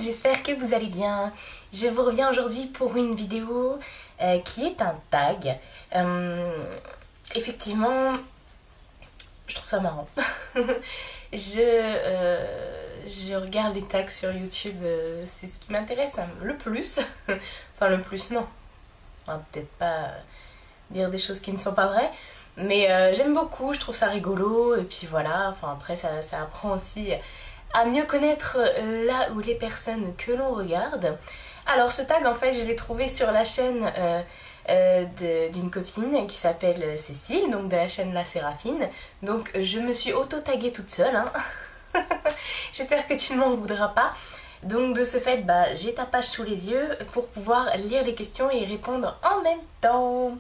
j'espère que vous allez bien. Je vous reviens aujourd'hui pour une vidéo qui est un tag. Effectivement, je trouve ça marrant. Je regarde les tags sur YouTube, c'est ce qui m'intéresse le plus. Enfin le plus, non. On va peut-être pas dire des choses qui ne sont pas vraies. Mais j'aime beaucoup, je trouve ça rigolo. Et puis voilà, enfin après ça apprend aussi à mieux connaître là où les personnes que l'on regarde. Alors ce tag en fait je l'ai trouvé sur la chaîne d'une copine qui s'appelle Cécile, donc de la chaîne La Séraphine. Donc je me suis auto-taguée toute seule, hein. J'espère que tu ne m'en voudras pas. Donc de ce fait, bah, j'ai ta page sous les yeux pour pouvoir lire les questions et y répondre en même temps.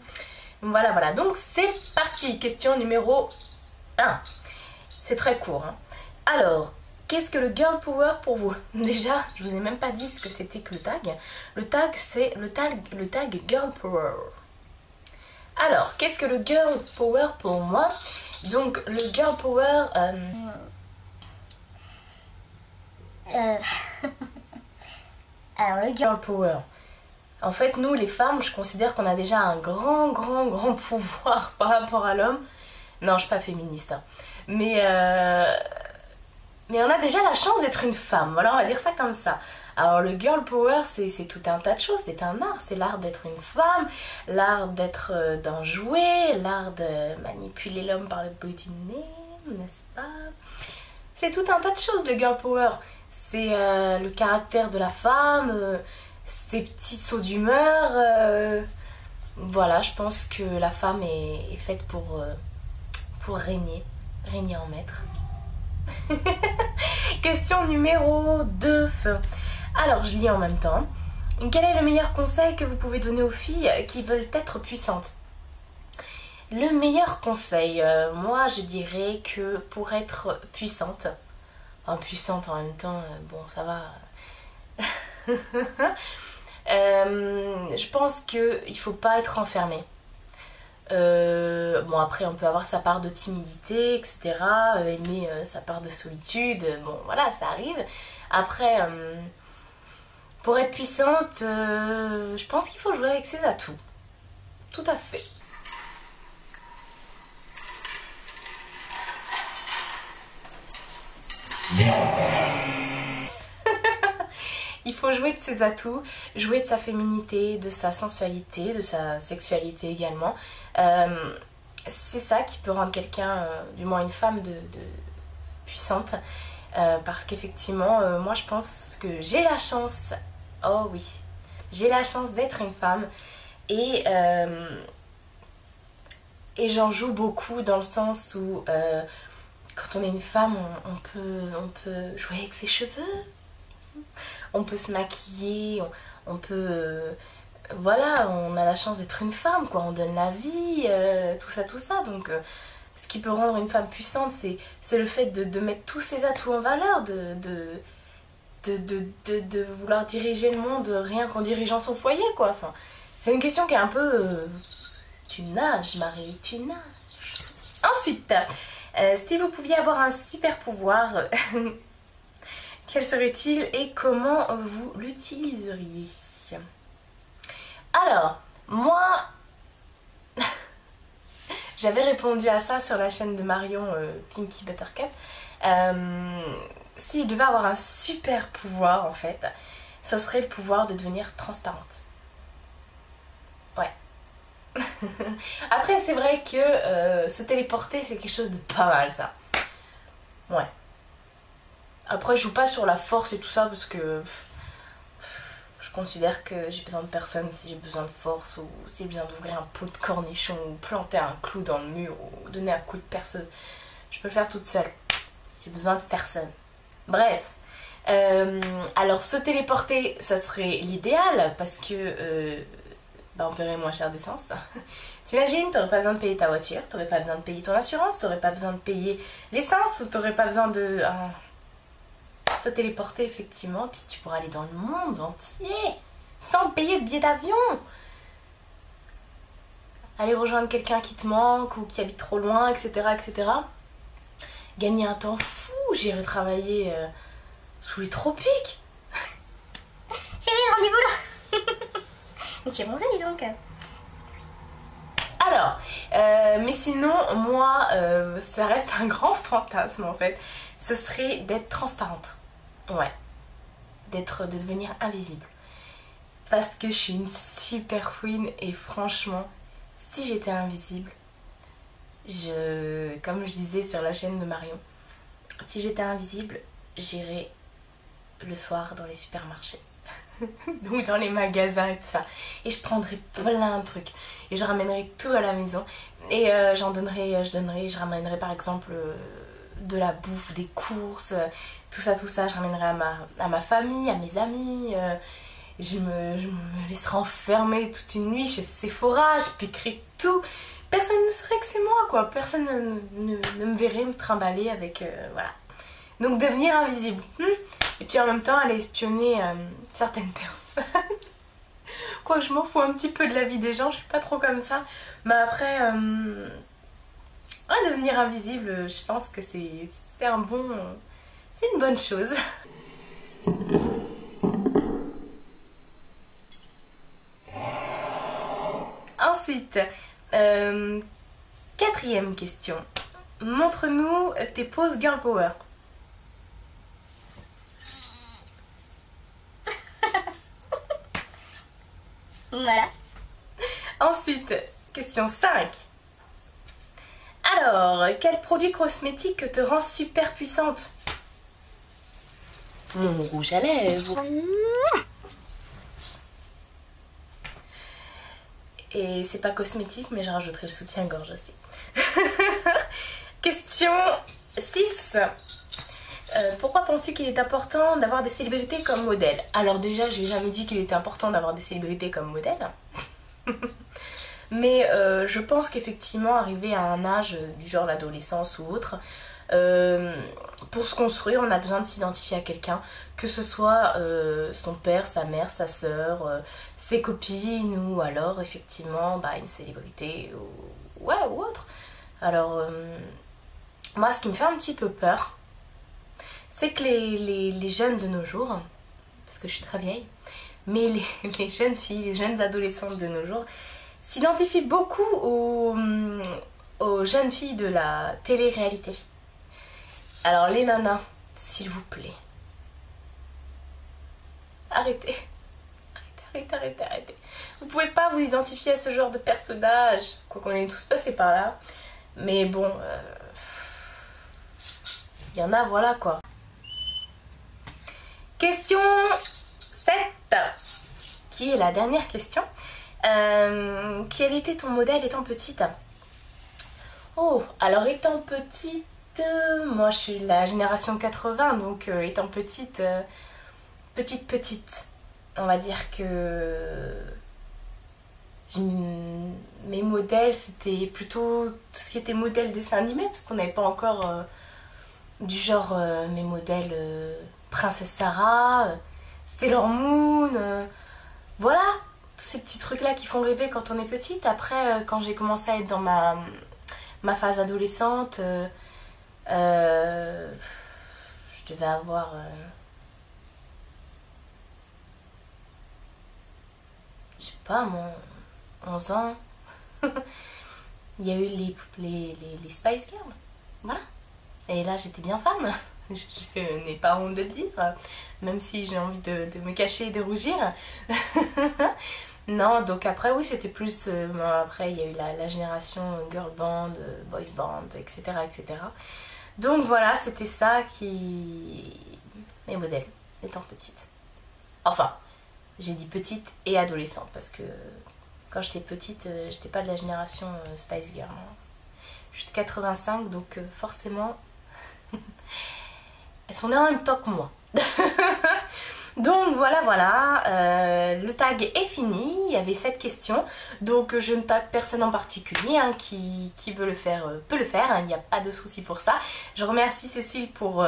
Voilà, donc c'est parti. Question numéro 1. C'est très court, hein. Alors, qu'est-ce que le girl power pour vous? Déjà, je vous ai même pas dit ce que c'était que le tag. Le tag, c'est le tag girl power. Alors, qu'est-ce que le girl power pour moi? Donc, le girl power... Alors, le girl power. En fait, nous, les femmes, je considère qu'on a déjà un grand pouvoir par rapport à l'homme. Non, je suis pas féministe, hein. Mais on a déjà la chance d'être une femme, voilà, on va dire ça comme ça. Alors le girl power, c'est tout un tas de choses, c'est un art, c'est l'art d'être une femme, l'art d'en jouer, l'art de manipuler l'homme par le bout du nez, n'est-ce pas? C'est tout un tas de choses le girl power. C'est le caractère de la femme, ses petits sauts d'humeur. Voilà, je pense que la femme est faite pour régner en maître. Question numéro 2. Alors, je lis en même temps. Quel est le meilleur conseil que vous pouvez donner aux filles qui veulent être puissantes? Le meilleur conseil, moi je dirais que pour être puissante, enfin puissante en même temps, bon ça va. Je pense qu'il faut pas être enfermé. Bon après on peut avoir sa part de timidité, etc. Aimer sa part de solitude, bon voilà ça arrive. Après pour être puissante, je pense qu'il faut jouer avec ses atouts. Tout à fait. Il faut jouer de ses atouts, jouer de sa féminité, de sa sensualité, de sa sexualité également. C'est ça qui peut rendre quelqu'un, du moins une femme, de puissante. Parce qu'effectivement, moi je pense que j'ai la chance, oh oui, j'ai la chance d'être une femme. Et j'en joue beaucoup dans le sens où quand on est une femme, on peut jouer avec ses cheveux. On peut se maquiller, on peut... voilà, on a la chance d'être une femme, quoi. On donne la vie, tout ça. Donc, ce qui peut rendre une femme puissante, c'est le fait de mettre tous ses atouts en valeur, de vouloir diriger le monde rien qu'en dirigeant son foyer, quoi. Enfin, c'est une question qui est un peu... tu nages, Marie, tu nages. Ensuite, si vous pouviez avoir un super pouvoir... quel serait-il et comment vous l'utiliseriez? Alors, moi, j'avais répondu à ça sur la chaîne de Marion Pinky Buttercup. Si je devais avoir un super pouvoir, en fait, ça serait le pouvoir de devenir transparente. Ouais. Après, c'est vrai que se téléporter, c'est quelque chose de pas mal, ça. Ouais. Après je joue pas sur la force et tout ça parce que je considère que j'ai besoin de personne si j'ai besoin de force ou si j'ai besoin d'ouvrir un pot de cornichon ou planter un clou dans le mur ou donner un coup de perce. Je peux le faire toute seule. J'ai besoin de personne. Bref. Alors se téléporter ça serait l'idéal parce que bah, on paierait moins cher d'essence. T'imagines, t'aurais pas besoin de payer ta voiture, t'aurais pas besoin de payer ton assurance, t'aurais pas besoin de payer l'essence, t'aurais pas besoin de... se téléporter effectivement, puis tu pourras aller dans le monde entier sans payer de billet d'avion, aller rejoindre quelqu'un qui te manque ou qui habite trop loin, etc. Gagner un temps fou, j'irai travailler sous les tropiques. Tu es bronzée, dis donc. Alors, mais sinon, moi, ça reste un grand fantasme en fait. Ce serait d'être transparente. Ouais. De devenir invisible. Parce que je suis une super queen et franchement, si j'étais invisible, comme je disais sur la chaîne de Marion, si j'étais invisible, j'irais le soir dans les supermarchés. Ou dans les magasins et tout ça, et je prendrais plein de trucs et je ramènerais tout à la maison et je ramènerais par exemple de la bouffe, des courses, tout ça, je ramènerais à ma famille, à mes amis, je me laisserais enfermer toute une nuit chez Sephora, je piquerais tout, personne ne saurait que c'est moi quoi, personne ne me verrait me trimballer avec, voilà. Donc devenir invisible. Et puis en même temps aller espionner certaines personnes. Quoi, je m'en fous un petit peu de la vie des gens, je suis pas trop comme ça. Mais après, devenir invisible, je pense que c'est un bon... c'est une bonne chose. Ensuite, quatrième question. Montre-nous tes poses girl power. Voilà. Ensuite, question 5. Alors, quel produit cosmétique te rend super puissante? Mon rouge à lèvres. Et c'est pas cosmétique, mais je rajouterai le soutien-gorge aussi. Question 6. Pourquoi penses-tu qu'il est important d'avoir des célébrités comme modèle? Alors déjà, j'ai jamais dit qu'il était important d'avoir des célébrités comme modèle. Mais je pense qu'effectivement, arrivé à un âge du genre l'adolescence ou autre, pour se construire, on a besoin de s'identifier à quelqu'un, que ce soit son père, sa mère, sa soeur, ses copines ou alors effectivement une célébrité ou autre. Alors, moi, ce qui me fait un petit peu peur, c'est que les jeunes de nos jours, parce que je suis très vieille, mais les jeunes filles, les jeunes adolescentes de nos jours s'identifient beaucoup aux jeunes filles de la télé-réalité. Alors les nanas, s'il vous plaît, arrêtez. Arrêtez. Vous pouvez pas vous identifier à ce genre de personnage, quoi qu'on est tous passés par là. Mais bon, il y en a, voilà quoi. Question 7, qui est la dernière question. Quel était ton modèle étant petite? Oh, alors étant petite, moi je suis la génération 80, donc étant petite, petite, on va dire que mes modèles c'était plutôt tout ce qui était modèle dessin animé, parce qu'on n'avait pas encore du genre mes modèles Princesse Sarah, Sailor Moon, voilà, tous ces petits trucs là qui font rêver quand on est petite. Après quand j'ai commencé à être dans ma phase adolescente, je devais avoir je sais pas moi, 11 ans. Il y a eu les Spice Girls, voilà. Et là j'étais bien fan. Je n'ai pas honte de le dire, même si j'ai envie de me cacher et de rougir. Non, donc après oui c'était plus, après il y a eu la génération girl band, boys band, etc. etc. Donc voilà, c'était ça qui... mes modèles étant petite. Enfin, j'ai dit petite et adolescente parce que quand j'étais petite, j'étais pas de la génération Spice Girl. Je suis de 85, donc forcément elles sont nées en même temps que moi. Donc voilà, le tag est fini, il y avait 7 questions, donc je ne tag personne en particulier, hein, qui veut le faire peut le faire, hein, il n'y a pas de souci pour ça. Je remercie Cécile pour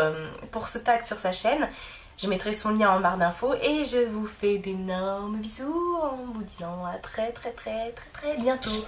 ce tag sur sa chaîne, je mettrai son lien en barre d'infos et je vous fais d'énormes bisous en vous disant à très bientôt.